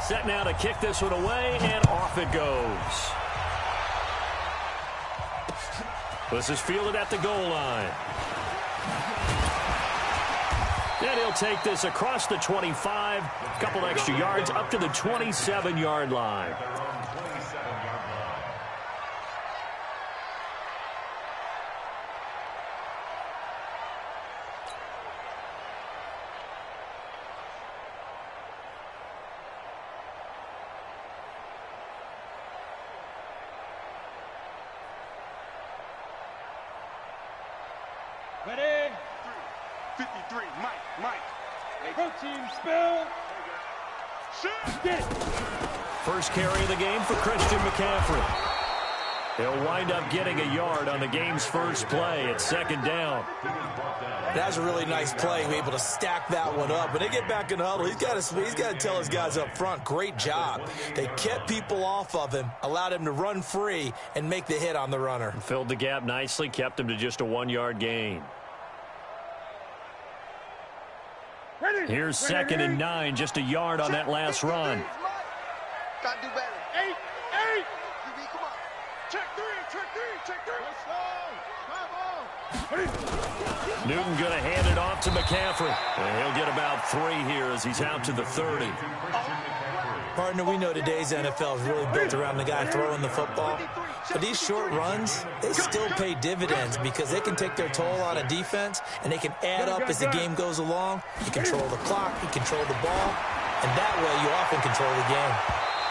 Set now to kick this one away, and off it goes. This is fielded at the goal line. And he'll take this across the 25, a couple extra yards up to the 27-yard line. Ready? 53, Mike. Protein spill. Shoot. First carry of the game for Christian McCaffrey. He'll wind up getting a yard on the game's first play at second down. That's a really nice play, able to stack that one up. When they get back in the huddle, he's got to tell his guys up front, great job. They kept people off of him, allowed him to run free, and make the hit on the runner. Filled the gap nicely, kept him to just a 1-yard gain. Here's second and 9, just a yard on that last run. Gotta do better. 8. Come on. Check three. Let's go. Newton going to hand it off to McCaffrey. And he'll get about 3 here as he's out to the 30. Partner, we know today's NFL is really built around the guy throwing the football. But these short runs, they still pay dividends because they can take their toll on a defense, and they can add up as the game goes along. You control the clock, you control the ball, and that way you often control the game.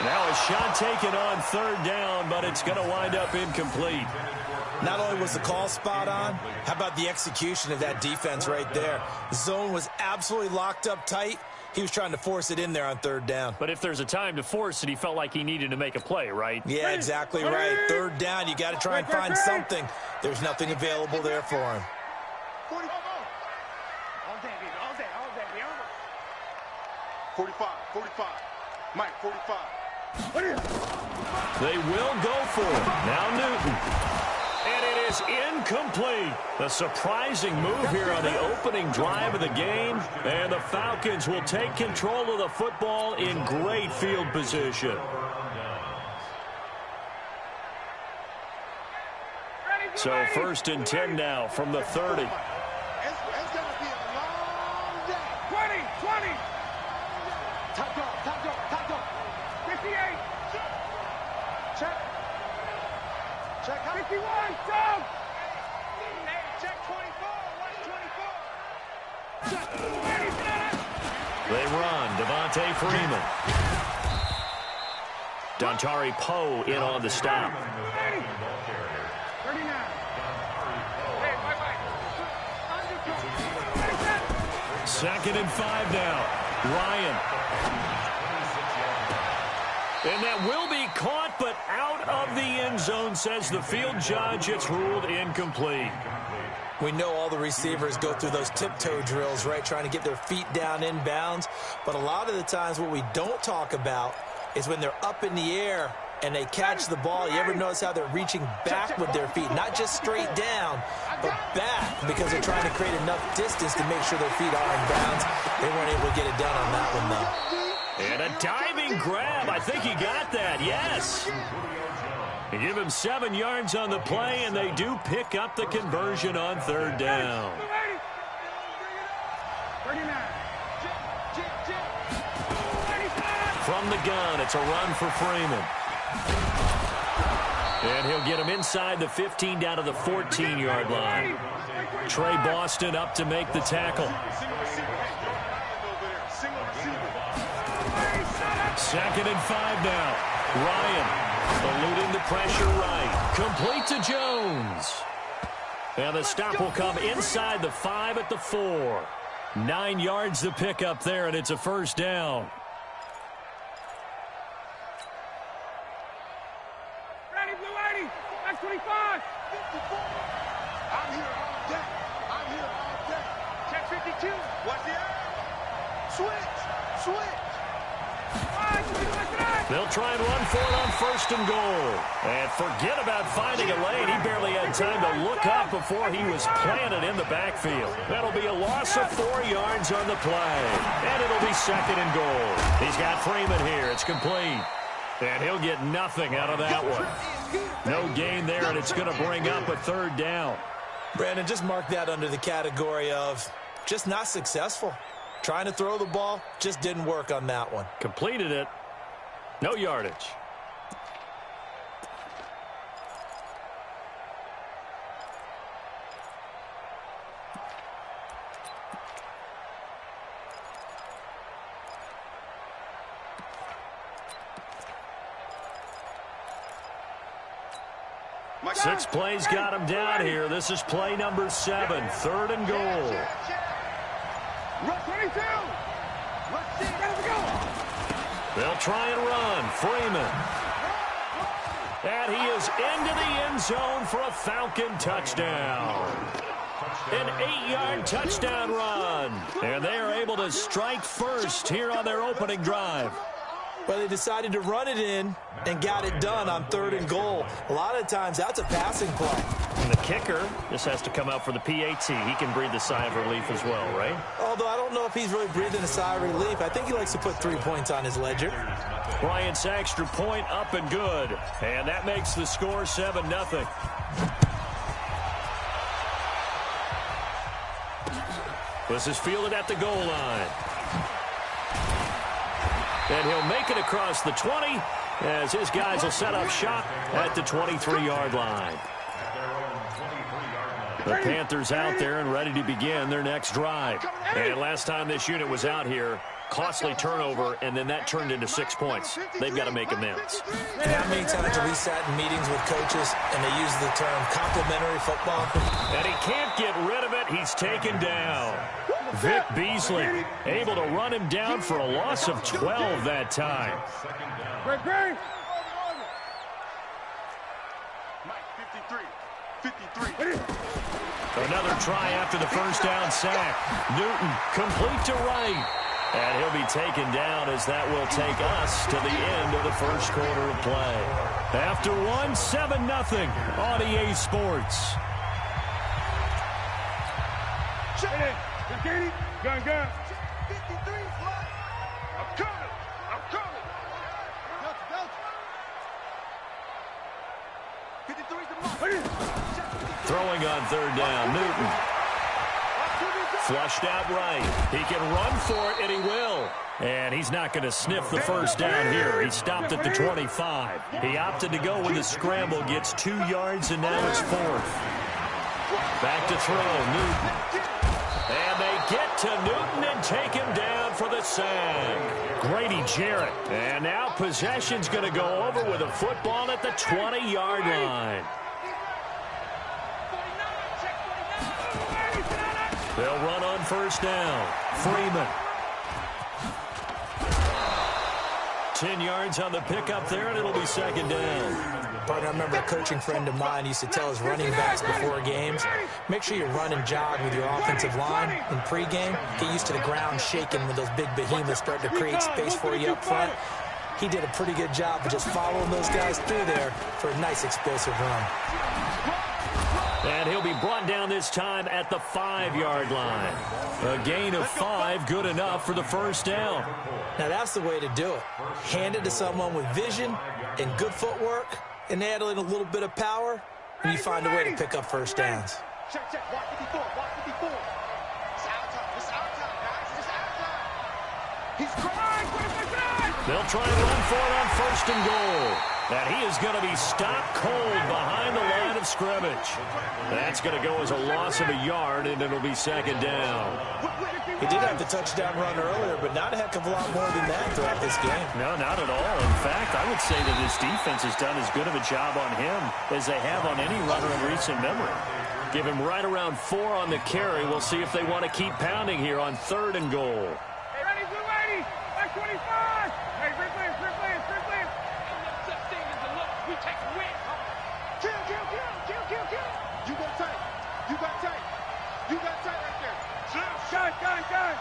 Now a shot taken on third down, but it's going to wind up incomplete. Not only was the call spot on, how about the execution of that defense right there? The zone was absolutely locked up tight. He was trying to force it in there on third down. But if there's a time to force it, he felt like he needed to make a play, right? Yeah, exactly right. Third down, you got to try and find something. There's nothing available there for him. 45. Mike, 45. They will go for it. Now Newton. And it is incomplete. A surprising move here on the opening drive of the game. And the Falcons will take control of the football in great field position. So first and 10 now from the 30. It's going to be a long day. 20. Top dog. 58. Check. 51. Down. Check 24. Watch 24. They run. Devontae Freeman. Dontari Poe in on the stop. 39. Second and 5 now. Ryan. And that will be caught, but out of the end zone, says the field judge. It's ruled incomplete. We know all the receivers go through those tiptoe drills, right, trying to get their feet down inbounds. But a lot of the times what we don't talk about is when they're up in the air and they catch the ball. You ever notice how they're reaching back with their feet? Not just straight down, but back, because they're trying to create enough distance to make sure their feet are in bounds. They weren't able to get it done on that one, though. And a diving grab. I think he got that. Yes. They give him 7 yards on the play, and they do pick up the conversion on third down. From the gun, it's a run for Freeman. And he'll get him inside the 15 down to the 14-yard line. Trey Boston up to make the tackle. Second and 5 now. Ryan eluding the pressure right. Complete to Jones. And the stop will come inside the 5 at the 4. 9 yards to pick up there, and it's a first down. Ready, Blue 80. That's 25. 54. I'm here all day. Check 52. What's the air? Switch. They'll try and run for it on 1st and goal. And forget about finding a lane. He barely had time to look up before he was planted in the backfield. That'll be a loss of 4 yards on the play. And it'll be 2nd and goal. He's got Freeman here. It's complete. And he'll get nothing out of that one. No gain there, and it's going to bring up a 3rd down. Brandon, just mark that under the category of just not successful. Trying to throw the ball, just didn't work on that one. Completed it. No yardage. Six plays got him down here. This is play number 7, 3rd and goal. Run 22. They'll try and run. Freeman. And he is into the end zone for a Falcon touchdown. An 8-yard touchdown run. And they are able to strike first here on their opening drive. Well, they decided to run it in and got it done on 3rd and goal. A lot of times, that's a passing play. And the kicker just has to come out for the PAT. He can breathe a sigh of relief as well, right? Although I don't know if he's really breathing a sigh of relief. I think he likes to put 3 points on his ledger. Bryant's extra point up and good. And that makes the score 7-0. This is fielded at the goal line. And he'll make it across the 20 as his guys will set up shop at the 23-yard line. The Panthers out there and ready to begin their next drive. And last time this unit was out here, costly turnover, and then that turned into 6 points. They've got to make amends. And how many times have we sat in meetings with coaches and they use the term complimentary football? And he can't get rid of it. He's taken down. Vic Beasley able to run him down for a loss of 12 that time. Great. 53. Another try after the first down sack. Newton complete to right. And he'll be taken down as that will take us to the end of the first quarter of play. After one, 7-0 on EA Sports. Gun. 53. I'm coming. 53's the mark. Throwing on 3rd down, Newton. Flushed out right. He can run for it, and he will. And he's not going to sniff the first down here. He stopped at the 25. He opted to go with the scramble, gets 2 yards, and now it's 4th. Back to throw, Newton. And they get to Newton and take him down for the sack. Grady Jarrett. And now possession's going to go over with a football at the 20-yard line. They'll run on 1st down. Freeman. 10 yards on the pickup there, and it'll be 2nd down. Partner, I remember a coaching friend of mine used to tell his running backs before games, make sure you run and jog with your offensive line in pregame. Get used to the ground shaking when those big behemoths start to create space for you up front. He did a pretty good job of just following those guys through there for a nice explosive run. And he'll be brought down this time at the 5-yard line. A gain of 5, good enough for the first down. Now that's the way to do it. Hand it to someone with vision and good footwork, and add in a little bit of power, and you find a way to pick up first downs. Check. Walk 54. It's our time, guys. It's our time. He's crying. They'll try and run for it on 1st and goal. And he is going to be stopped cold behind the line of scrimmage. That's going to go as a loss of a yard, and it'll be 2nd down. He did have the touchdown run earlier, but not a heck of a lot more than that throughout this game. No, not at all. In fact, I would say that his defense has done as good of a job on him as they have on any runner in recent memory. Give him right around 4 on the carry. We'll see if they want to keep pounding here on 3rd and goal. Hey, ready, blue lady. Back 25. Hey, free play. We take a win. Kill. You got tight right there. Gun.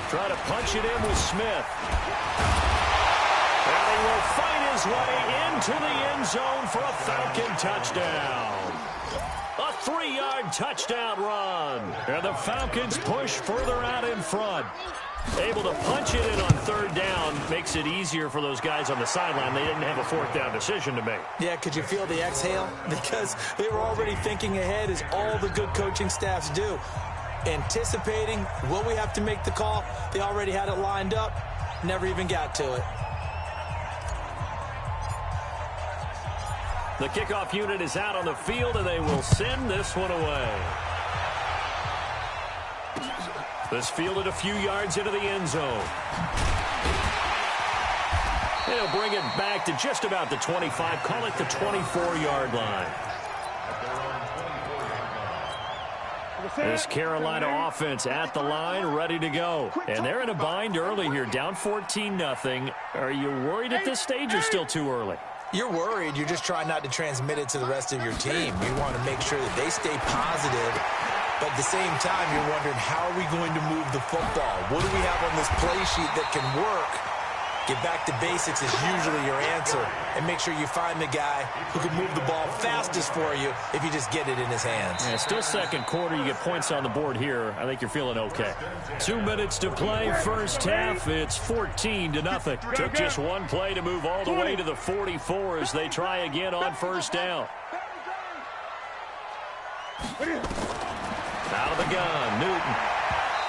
Try to punch punch it in with Smith. And he will fight his way into the end zone for a Falcon touchdown. A 3-yard touchdown run. And the Falcons push further out in front. Able to punch it in on third down makes it easier for those guys on the sideline. They didn't have a fourth down decision to make. Yeah, could you feel the exhale? Because they were already thinking ahead, as all the good coaching staffs do. Anticipating, will we have to make the call? They already had it lined up. Never even got to it. The kickoff unit is out on the field, and they will send this one away. This fielded a few yards into the end zone. They'll bring it back to just about the 25. Call it the 24-yard line. This Carolina offense at the line, ready to go. And they're in a bind early here, down 14-0. Are you worried at this stage or still too early? You're worried. You're just trying not to transmit it to the rest of your team. You want to make sure that they stay positive. But at the same time, you're wondering, how are we going to move the football? What do we have on this play sheet that can work? Get back to basics is usually your answer. And make sure you find the guy who can move the ball fastest for you if you just get it in his hands. Yeah, still second quarter. You get points on the board here. I think you're feeling okay. 2 minutes to play. First half, it's 14-0. Took just one play to move all the way to the 44 as they try again on first down. Out of the gun, Newton.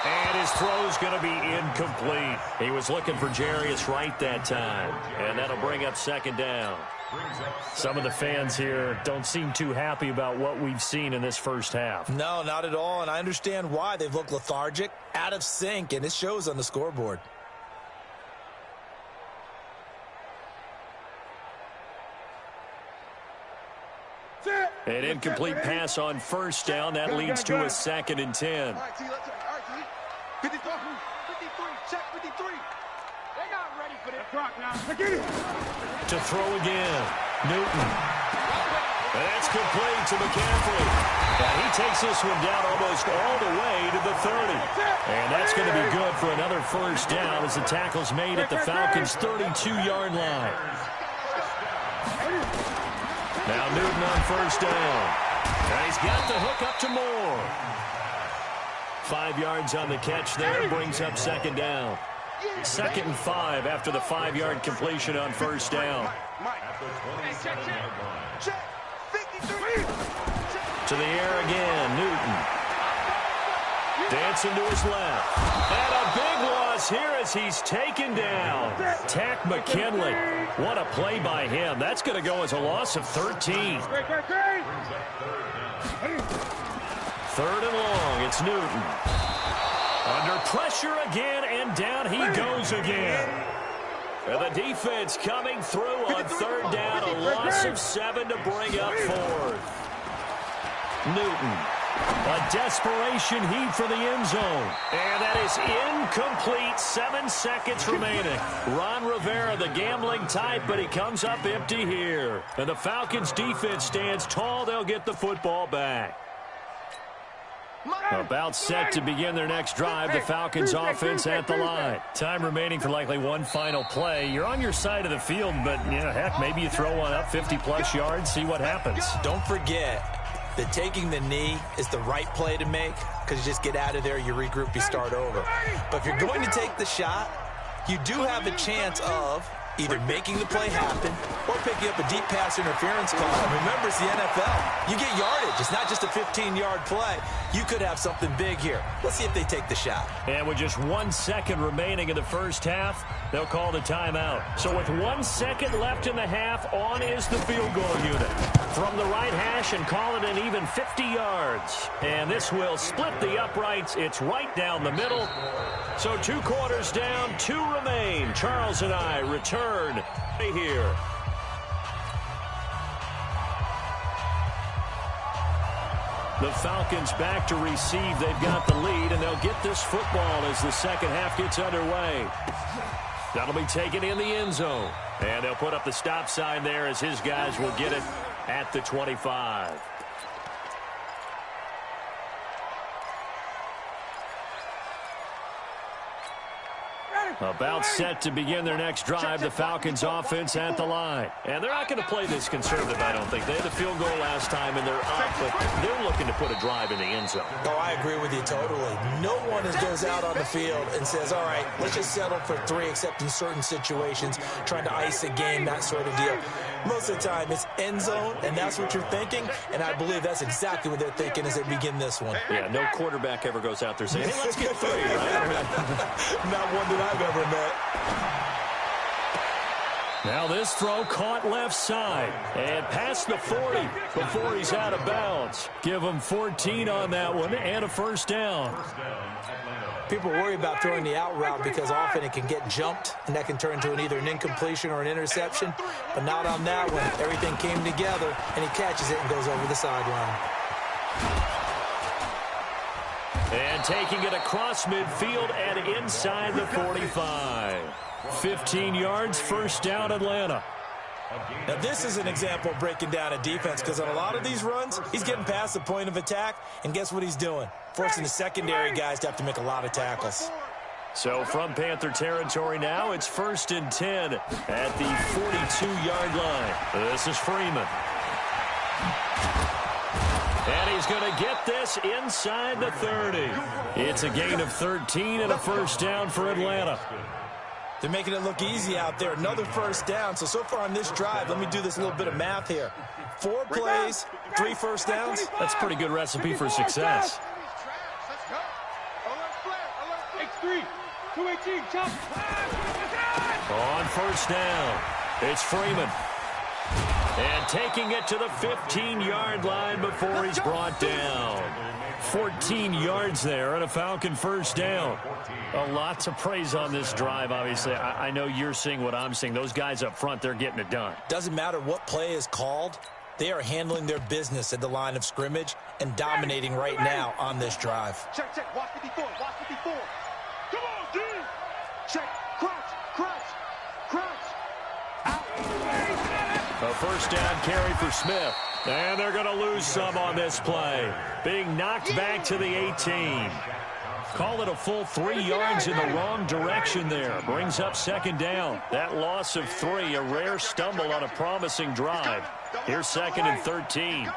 And his throw's going to be incomplete. He was looking for Jarius Wright that time. And that'll bring up second down. Some of the fans here don't seem too happy about what we've seen in this first half. No, not at all. And I understand why. They've looked lethargic, out of sync, and it shows on the scoreboard. An incomplete pass on first down. That leads to a 2nd and 10. 53, check 53. They're not ready for this clock now. To throw again, Newton. And that's complete to McCaffrey. And he takes this one down almost all the way to the 30. And that's going to be good for another first down as the tackle's made at the Falcons' 32-yard line. Now Newton on first down. And he's got the hook up to Moore. 5 yards on the catch there, brings up second down. 2nd and 5 after the 5-yard completion on first down. To the air again, Newton. Dancing to his left. And a big loss here as he's taken down. Tack McKinley. What a play by him. That's going to go as a loss of 13. 3rd and long, it's Newton. Under pressure again, and down he goes again. And the defense coming through on 3rd down, a loss of 7 to bring up 4th. Newton, a desperation heave for the end zone. And that is incomplete, 7 seconds remaining. Ron Rivera, the gambling type, but he comes up empty here. And the Falcons defense stands tall. They'll get the football back. About set to begin their next drive, the Falcons offense at the line. Time remaining for likely one final play. You're on your side of the field, but, heck, maybe you throw one up 50-plus yards, see what happens. Don't forget that taking the knee is the right play to make, because you just get out of there, you regroup, you start over. But if you're going to take the shot, you do have a chance of either making the play happen or picking up a deep pass interference call. And remember, it's the NFL. You get yardage. It's not just a 15-yard play. You could have something big here. Let's see if they take the shot. And with just 1 second remaining in the first half, they'll call the timeout. So with 1 second left in the half, on is the field goal unit. From the right hash and call it an even 50 yards. And this will split the uprights. It's right down the middle. So 2 quarters down, 2 remain. Charles and I return here. The Falcons back to receive. They've got the lead, and they'll get this football as the second half gets underway. That'll be taken in the end zone. And they'll put up the stop sign there as his guys will get it at the 25. About set to begin their next drive, the Falcons offense at the line. And they're not going to play this conservative, I don't think. They had a field goal last time, and they're up, but they're looking to put a drive in the end zone. Oh, I agree with you totally. No one goes out on the field and says, all right, let's just settle for 3, except in certain situations, trying to ice a game, that sort of deal. Most of the time, it's end zone, and that's what you're thinking, and I believe that's exactly what they're thinking as they begin this one. Yeah, no quarterback ever goes out there saying, hey, let's get 3, right? Not one that I've ever met. Now this throw caught left side and past the 40 before he's out of bounds. Give him 14 on that one and a first down. People worry about throwing the out route because often it can get jumped, and that can turn into either an incompletion or an interception. But not on that one. Everything came together, and he catches it and goes over the sideline. And taking it across midfield and inside the 45. 15 yards, first down, Atlanta. Now, this is an example of breaking down a defense because on a lot of these runs, he's getting past the point of attack, and guess what he's doing? Forcing the secondary guys to have to make a lot of tackles. So from Panther territory now, it's 1st and 10 at the 42-yard line. This is Freeman. And he's going to get this inside the 30. It's a gain of 13 and a first down for Atlanta. They're making it look easy out there. Another first down. So far on this drive, let me do this little bit of math here. 4 plays, 3 first downs. That's a pretty good recipe for success. X3, 218, jump. On first down, it's Freeman. And taking it to the 15-yard line before he's brought down. 14 yards there and a Falcon first down. A lot to praise on this drive, obviously. I know you're seeing what I'm seeing. Those guys up front, they're getting it done. Doesn't matter what play is called. They are handling their business at the line of scrimmage and dominating right now on this drive. Check, check, watch 54, watch 54. Come on, D. Check, crouch, crouch, crouch. Out. A first down carry for Smith. And they're going to lose some on this play. Being knocked back to the 18. Call it a full 3 yards in the wrong direction there. Brings up second down. That loss of 3, a rare stumble on a promising drive. Here's 2nd and 13.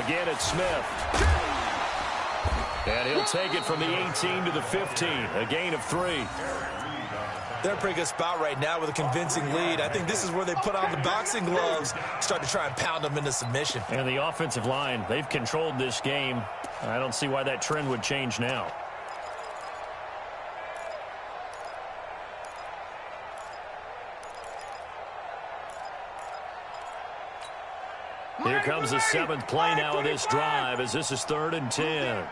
Again, it's Smith. And he'll take it from the 18 to the 15. A gain of 3. They're in a pretty good spot right now with a convincing lead. I think this is where they put on the boxing gloves, start to try and pound them into submission. And the offensive line, they've controlled this game. I don't see why that trend would change now. Here comes the 7th play now of this drive as this is 3rd and 10.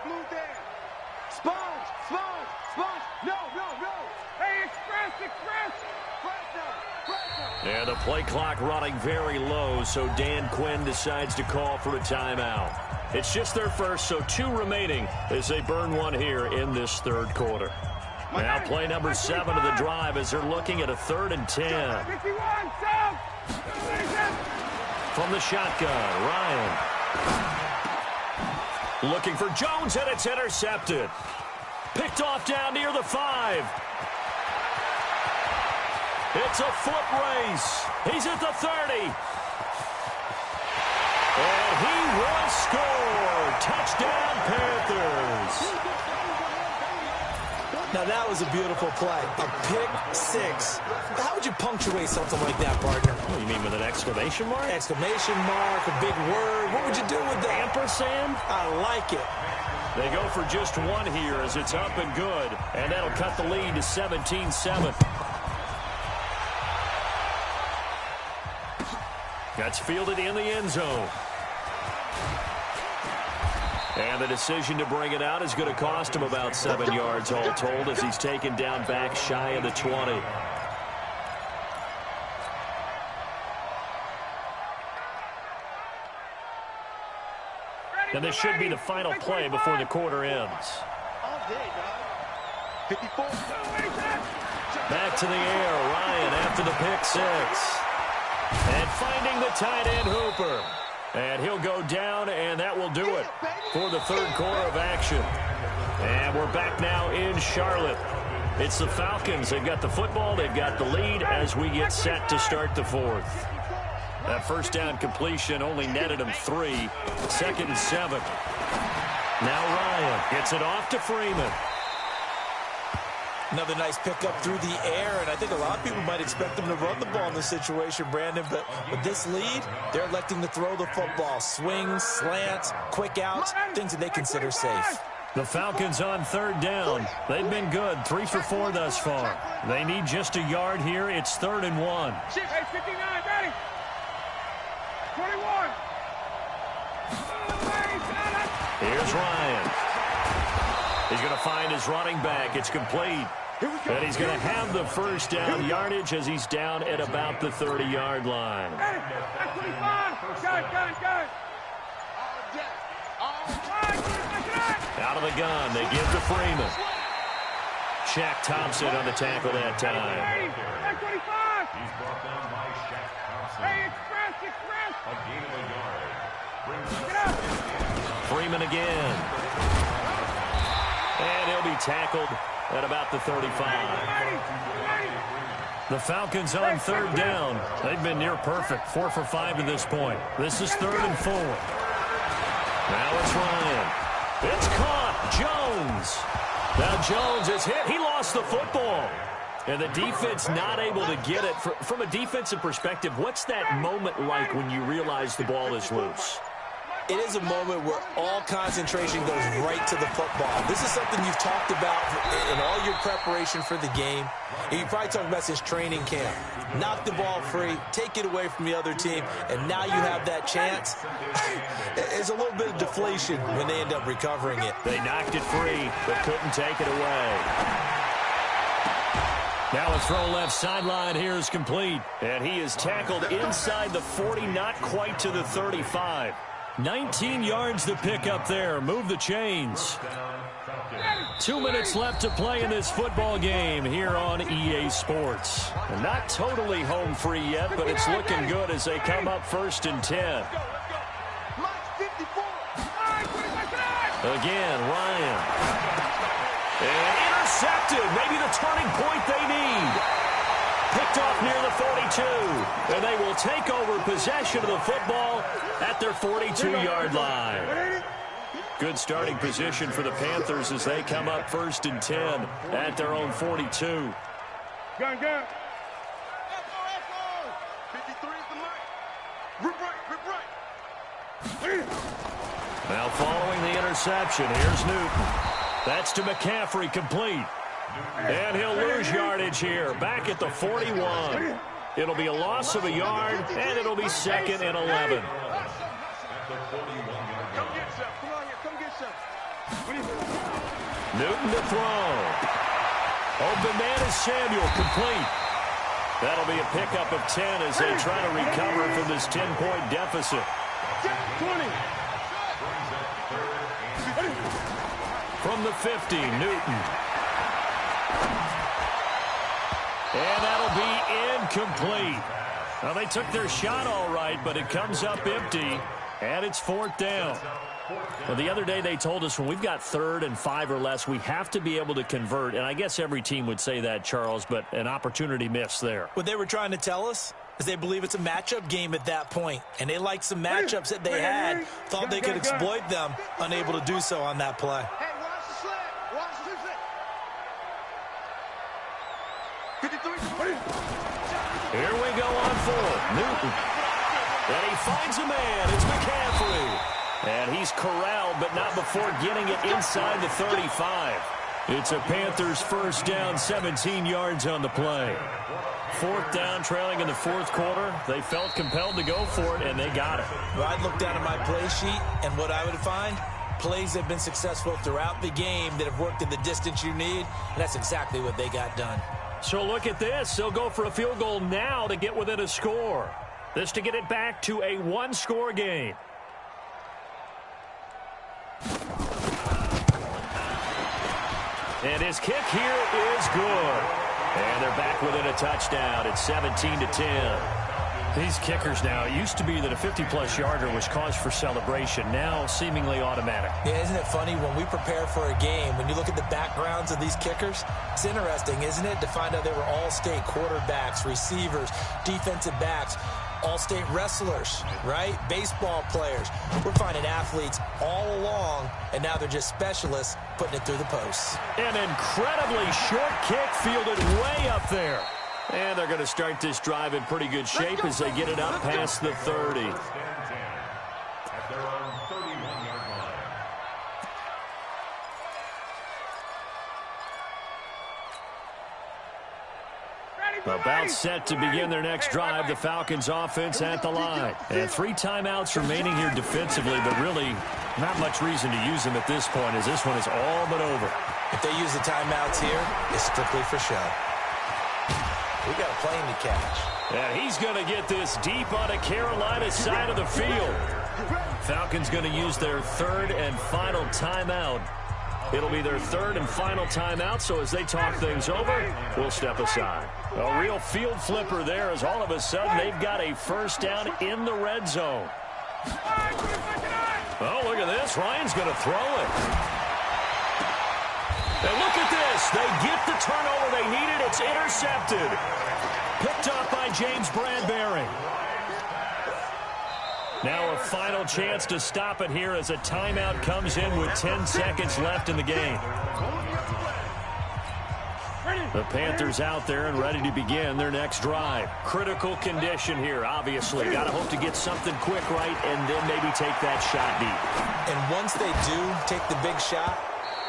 Sponge, sponge, sponge. No, no, no. Hey, express, express. And the play clock running very low, so Dan Quinn decides to call for a timeout. It's just their first, so 2 remaining as they burn one here in this 3rd quarter. Now play number 7 of the drive as they're looking at a 3rd and 10. 51, south. From the shotgun, Ryan. Looking for Jones, and it's intercepted. Picked off down near the 5. It's a foot race. He's at the 30. And he will score. Touchdown, Panthers. Now, that was a beautiful play. A pick 6. How would you punctuate something like that, partner? What do you mean, with an exclamation mark? Exclamation mark, a big word. What would you do with that? Ampersand? I like it. They go for just 1 here as it's up and good. And that'll cut the lead to 17-7. That's fielded in the end zone. And the decision to bring it out is going to cost him about 7 yards all told as he's taken down back shy of the 20. And this should be the final play before the quarter ends. Back to the air, Ryan after the pick 6. And finding the tight end Hooper. And he'll go down, and that will do it for the 3rd quarter of action. And we're back now in Charlotte. It's the Falcons. They've got the football. They've got the lead as we get set to start the fourth. That first down completion only netted him 3. 2nd and 7. Now Ryan gets it off to Freeman. Another nice pickup through the air, and I think a lot of people might expect them to run the ball in this situation, Brandon, but with this lead, they're electing to throw the football. Swings, slants, quick outs, things that they consider safe. The Falcons on 3rd down. They've been good, 3 for 4 thus far. They need just a yard here. It's 3rd and 1. Hey, 59, ready. 21. Here's Ryan. He's going to find his running back. It's complete. And he's going to have the first down yardage as he's down at about the 30-yard line. That's 25. Gun. Out of the gun, they give to Freeman. Shaq Thompson on the tackle that time. That's 25. He's brought down by Shaq Thompson. Hey, express. A gain of a yard. Get up. Freeman again. And he'll be tackled at about the 35. The Falcons on 3rd down. They've been near perfect, 4 for 5 to this point. This is 3rd and 4. Now it's Ryan. It's caught. Jones. Now Jones is hit. He lost the football. And the defense not able to get it. From a defensive perspective, what's that moment like when you realize the ball is loose? It is a moment where all concentration goes right to the football. This is something you've talked about in all your preparation for the game. And you probably talked about since training camp. Knock the ball free, take it away from the other team, and now you have that chance. There's a little bit of deflation when they end up recovering it. They knocked it free, but couldn't take it away. Now a throw left sideline here is complete. And he is tackled inside the 40, not quite to the 35. 19 yards to pick up there. Move the chains. 2 minutes left to play in this football game here on EA Sports. And not totally home free yet, but it's looking good as they come up 1st and 10. Again, Ryan. And intercepted. Maybe the turning point they need. Picked off near the 42. And they will take over possession of the football at their 42-yard line. Good starting position for the Panthers as they come up 1st and 10 at their own 42. Gun. 53 is the mark. Rip right. Now following the interception, here's Newton. That's to McCaffrey, complete. And he'll lose yardage here, back at the 41. It'll be a loss of a yard, and it'll be 2nd and 11. Newton to throw. Open man is Samuel, complete. That'll be a pickup of 10 as they try to recover from this 10-point deficit. 20. From the 50, Newton. And that'll be incomplete. Well, they took their shot all right, but it comes up empty, and it's 4th down. Well, the other day they told us when we've got 3rd and 5 or less, we have to be able to convert. And I guess every team would say that, Charles, but an opportunity missed there. What they were trying to tell us is they believe it's a matchup game at that point. And they liked some matchups that they had, thought they could exploit them, unable to do so on that play. Hey, watch the slant. Watch the slant. 53. Here we go on 4th. Newton. And he finds a man. It's McCaffrey. And he's corralled, but not before getting it inside the 35. It's a Panthers first down, 17 yards on the play. 4th down, trailing in the 4th quarter. They felt compelled to go for it, and they got it. Well, I'd look down at my play sheet, and what I would find, plays have been successful throughout the game that have worked in the distance you need, and that's exactly what they got done. So look at this. They'll go for a field goal now to get within a score. This to get it back to a one-score game. And his kick here is good. And they're back within a touchdown. It's 17-10. These kickers now, it used to be that a 50-plus yarder was cause for celebration. Now, seemingly automatic. Yeah, isn't it funny when we prepare for a game, when you look at the backgrounds of these kickers, it's interesting, isn't it, to find out they were all-state quarterbacks, receivers, defensive backs, all-state wrestlers, right? Baseball players. We're finding athletes all along, and now they're just specialists putting it through the posts. An incredibly short kick fielded way up there. And they're going to start this drive in pretty good shape as they get it up past the 30. About set to begin their next drive, the Falcons offense at the line. And 3 timeouts remaining here defensively, but really not much reason to use them at this point as this one is all but over. If they use the timeouts here, it's strictly for show. We got a plane to catch. And he's going to get this deep on a Carolina side of the field. Falcons going to use their 3rd and final timeout. It'll be their 3rd and final timeout, so as they talk things over, we'll step aside. A real field flipper there as all of a sudden they've got a first down in the red zone. Oh, look at this. Ryan's going to throw it. And look at this. They get the turnover they needed. It's intercepted. Picked up by James Bradbury. Now a final chance to stop it here as a timeout comes in with 10 seconds left in the game. The Panthers out there and ready to begin their next drive. Critical condition here, obviously. Got to hope to get something quick right and then maybe take that shot deep. And once they do take the big shot,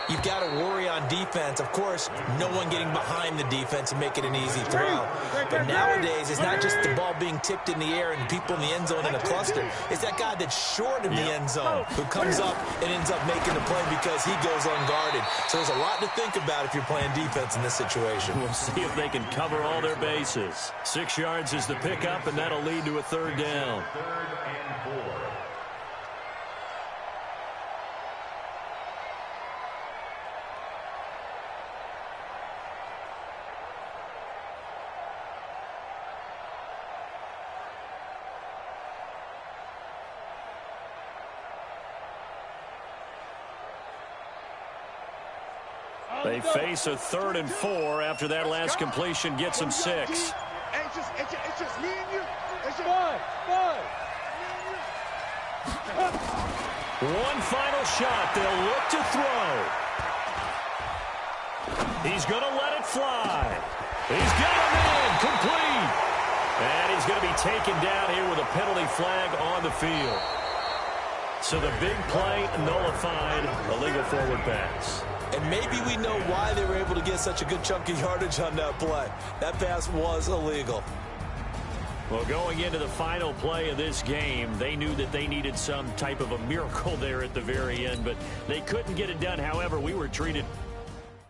you've got to worry on defense. Of course, no one getting behind the defense and make it an easy throw. But nowadays, it's not just the ball being tipped in the air and people in the end zone in a cluster. It's that guy that's short in the end zone who comes up and ends up making the play because he goes unguarded. So there's a lot to think about if you're playing defense in this situation. We'll see if they can cover all their bases. 6 yards is the pickup, and that'll lead to a 3rd down. They face a 3rd and 4 after that last completion gets them 6. It's just me and you. It's just One final shot. They'll look to throw. He's going to let it fly. He's got him in. Complete. And he's going to be taken down here with a penalty flag on the field. So the big play nullified. Illegal forward pass. And maybe we know why they were able to get such a good chunk of yardage on that play. That pass was illegal. Well, going into the final play of this game, they knew that they needed some type of a miracle there at the very end, but they couldn't get it done. However, we were treated